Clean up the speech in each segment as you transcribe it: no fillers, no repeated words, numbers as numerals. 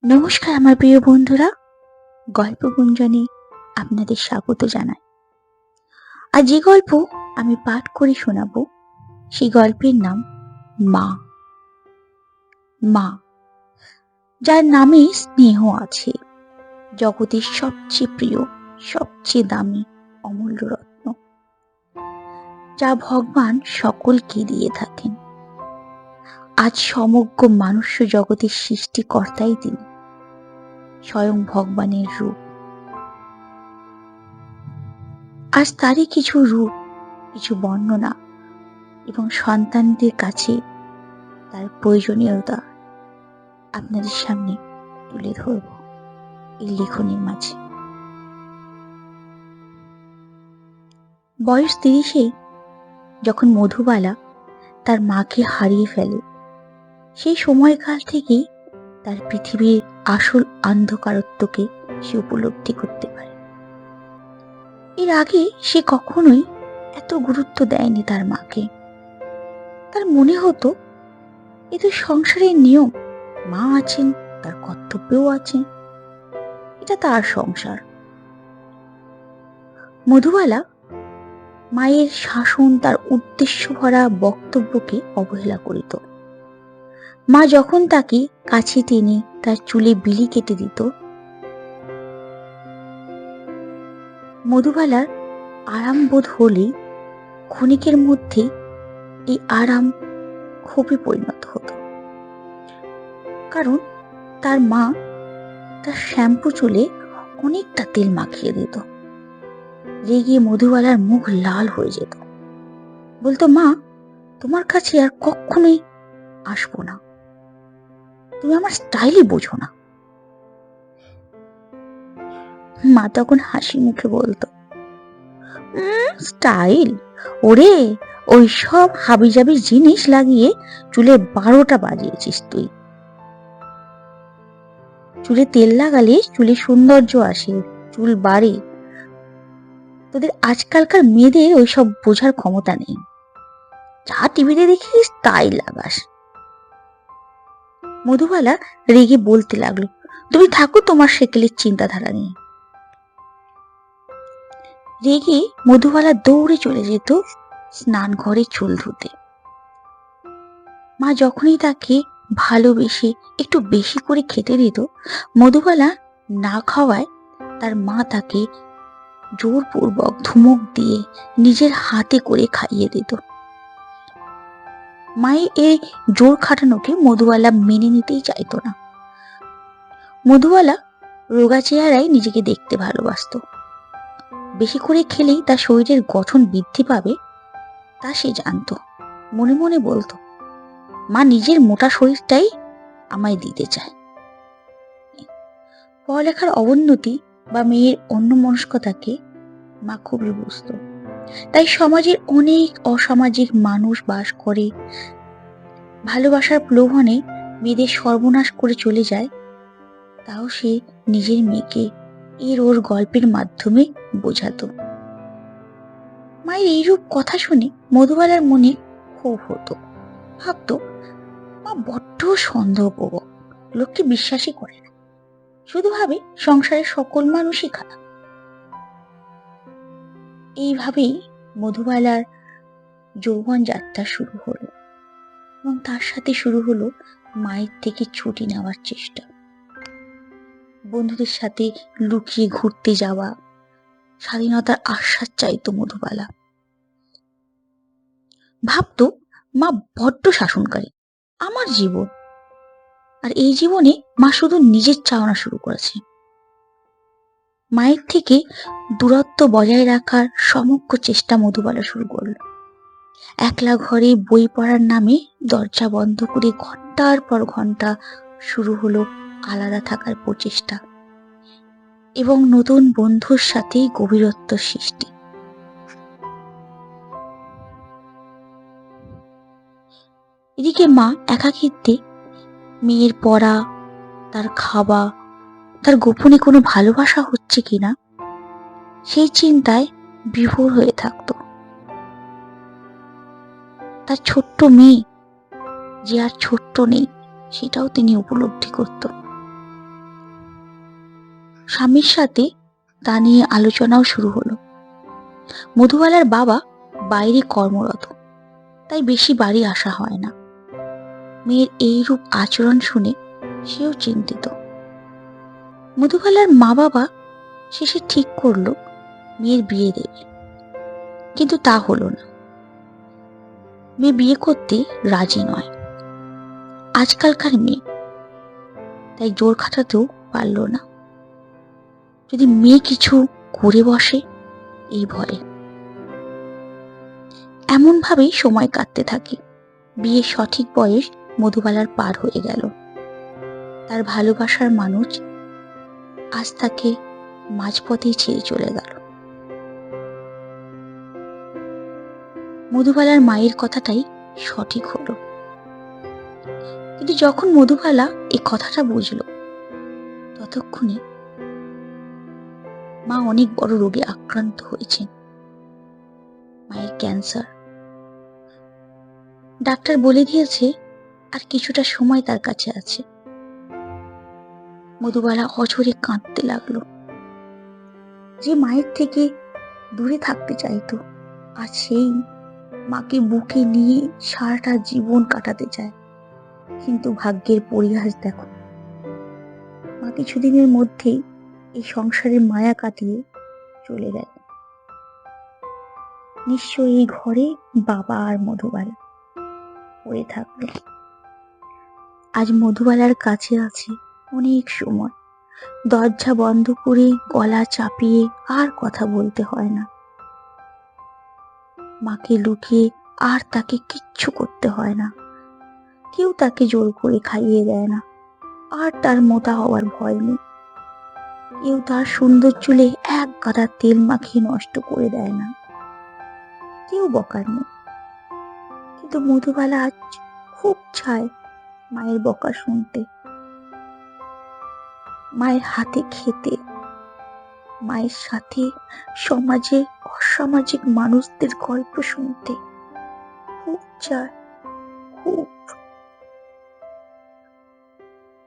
নমস্কার আমার প্রিয় বন্ধুরা, গল্প গুঞ্জনে আপনাদের স্বাগত জানাই। আর যে গল্প আমি পাঠ করে শোনাবো সেই গল্পের নাম মা। মা, যার নামে স্নেহ আছে, জগতের সবচেয়ে প্রিয়, সবচেয়ে দামি অমূল্য রত্ন, যা ভগবান সকলকে দিয়ে থাকেন। আজ সমগ্র মানুষ্য জগতের সৃষ্টিকর্তাই তিনি, স্বয়ং ভগবানের রূপ। আজ তারই কিছু রূপ, কিছু বর্ণনা এবং সন্তানদের কাছে তার প্রয়োজনীয়তা আপনাদের সামনে তুলে ধরব এই লেখনীর মাঝে। বয়স 30-এ যখন মধুবালা তার মাকে হারিয়ে ফেলে, সেই সময়কাল থেকেই তার পৃথিবীর আসল অন্ধকারত্বকে সে উপলব্ধি করতে পারে। এর আগে সে কখনোই এত গুরুত্ব দেয়নি তার মাকে। তার মনে হতো এ তো সংসারের নিয়ম, মা আছেন, তার কর্তব্যও আছে, এটা তার সংসার। মধুবালা মায়ের শাসন, তার উদ্দেশ্য ভরা বক্তব্যকে অবহেলা করিত। মা যখন তাকে কাছে টেনে তার চুলে বিলি কেটে দিত, মধুবালার আরাম বোধ হলেই ক্ষণিকের মধ্যেই এই আরাম ক্ষোভে পরিণত হতো। কারণ তার মা তার শ্যাম্পু চুলে অনেকটা তেল মাখিয়ে দিত। রেগে মধুবালার মুখ লাল হয়ে যেত। বলতো, মা, তোমার কাছে আর কখনোই আসবো না, তুমি আমার স্টাইলই বোঝো না। মা তখন হাসি মুখে বলতো, স্টাইল? ওরে, ওই সব হাবিজাবি জিনিস লাগিয়ে চুলে 12টা বাজিয়েছিস তুই। চুলে তেল লাগালে চুলে সৌন্দর্য আসে, চুল বাড়ে। তোদের আজকালকার মেয়েদের ওইসব বোঝার ক্ষমতা নেই। যা টিভিতে দেখিস তাই লাগাস। মধুবালা রেগে বলতে লাগলো, তুমি থাকো তোমার সেকেলের চিন্তাধারা নিয়ে। রেগে মধুবালা দৌড়ে চলে যেত স্নান ঘরে চুল ধুতে। মা যখনই তাকে ভালোবেসে একটু বেশি করে খেতে দিত, মধুবালা না খাওয়ায় তার মা তাকে জোরপূর্বক ধমক দিয়ে নিজের হাতে করে খাইয়ে দিত। মায়ের এই জোর খাটানোকে মধুবালা মেনে নিতেই চাইতো না। মধুবালা রোগা চেহারায় নিজেকে দেখতে ভালোবাসত। বেশি করে খেলেই তার শরীরের গঠন বৃদ্ধি পাবে তা সে জানত। মনে মনে বলতো, মা নিজের মোটা শরীরটাই আমায় দিতে চায়। পড়ালেখার অবনতি বা মেয়ের অন্যমনস্কতাকে মা খুবই বুঝত। তাই সমাজের অনেক অসামাজিক মানুষ বাস করে, ভালোবাসার প্রলোভনে মেয়েদের সর্বনাশ করে চলে যায়, তাও সে নিজের মেয়েকে ওর গল্পের মাধ্যমে বোঝাতো। মায়ের এইরূপ কথা শুনে মধুবালার মনে ক্ষোভ হতো। ভাবতো, মা বড্ড সন্দেহপ্রবণ, লোককে বিশ্বাসই করে না, শুধু ভাবে সংসারের সকল মানুষই খারাপ। এইভাবেই মধুবালার যৌবন যাত্রা শুরু হলো এবং তার সাথে শুরু হলো মায়ের থেকে ছুটি নেওয়ার চেষ্টা। বন্ধুদের সাথে লুকিয়ে ঘুরতে যাওয়া, স্বাধীনতার আশ্বাস চাইতো মধুবালা। ভাবতো, মা বড্ড শাসনকারী, আমার জীবন আর এই জীবনে মা শুধু নিজের চাওনা শুরু করেছে। মায়ের থেকে দূরত্ব বজায় রাখার সমগ্র চেষ্টা মধুবালা শুরু করলো। একলা ঘরে বই পড়ার নামে দরজা বন্ধ করে ঘন্টার পর ঘন্টা শুরু হলো আলাদা থাকার প্রচেষ্টা এবং নতুন বন্ধুর সাথে গভীরত্ব সৃষ্টি। এদিকে মা একাকিত্বে মেয়ের পড়া, তার খাওয়া, তার গোপনে কোনো ভালোবাসা হচ্ছে কিনা সেই চিন্তায় বিভোর হয়ে থাকতো। তার ছোট্ট মেয়ে যে আর ছোট্ট নেই সেটাও তিনি উপলব্ধি করত। স্বামীর সাথে তা নিয়ে আলোচনাও শুরু হলো। মধুবালার বাবা বাইরে কর্মরত, তাই বেশি বাড়ি আসা হয় না। মেয়ের এইরূপ আচরণ শুনে সেও চিন্তিত। মধুবালার মা বাবা শেষে ঠিক করলো মেয়ের বিয়ে দেবে, কিন্তু তা হলো না। মেয়ে বিয়ে করতে রাজি নয়। আজকালকার মেয়ে, তাই জোর খাটাতেও পারল না। যদি মেয়ে কিছু করে বসে এই ভয়ে। এমন ভাবেই সময় কাটতে থাকে। বিয়ের সঠিক বয়স মধুবালার পার হয়ে গেল। তার ভালোবাসার মানুষ আজ তাকে মাঝপথেই ছেড়ে চলে গেল। মধুবালার মায়ের কথাটাই সঠিক হলো। কিন্তু যখন মধুবালা এই কথাটা বুঝলো, ততক্ষণে মা অনেক বড় রোগে আক্রান্ত হয়েছেন। মায়ের ক্যান্সার। ডাক্তার বলে দিয়েছে আর কিছুটা সময় তার কাছে আছে। মধুবালা অঝরে কাঁদতে লাগলো। যে মায়ের থেকে দূরে থাকতে চাইতো, আর সেই মাকে বুকে নিয়ে সারাটা জীবন কাটাতে চায়। কিন্তু ভাগ্যের পরিহাস দেখো, মা কিছুদিনের মধ্যেই এই সংসারের মায়া কাটিয়ে চলে গেল। নিশ্চয়ই এই ঘরে বাবা আর মধুবালা পড়ে থাকলো। আজ মধুবালার কাছে আছে অনেক সময়। দরজা বন্ধ করে গলা চাপিয়ে আর কথা বলতে হয় না। মাকে লুকিয়ে আর তাকে কিচ্ছু করতে হয় না। কেউ তাকে জোর করে খাইয়ে দেয় না, আর তার মোটা হওয়ার ভয় নেই। কেউ তার সুন্দর চুলে এক গাদা তেল মাখিয়ে নষ্ট করে দেয় না। কেউ বকার নেই। কিন্তু মধুবালা আজ খুব চায় মায়ের বকা শুনতে, মায়ের হাতে খেতে, মায়ের সাথে সমাজে অসামাজিক মানুষদের গল্প শুনতে। খুব চায়, খুব।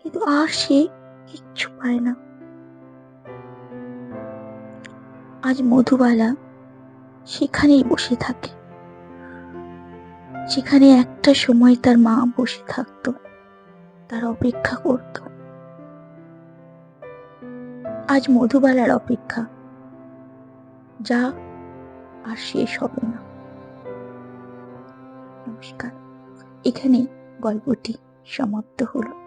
কিন্তু আর সে কিচ্ছু পায় না। আজ মধুবালা সেখানেই বসে থাকে, যেখানে একটা সময় তার মা বসে থাকতো, তার অপেক্ষা করত। আজ মধুবালার অপেক্ষা যা আর শেষ হবে না। নমস্কার। এখানে গল্পটি সমাপ্ত হলো।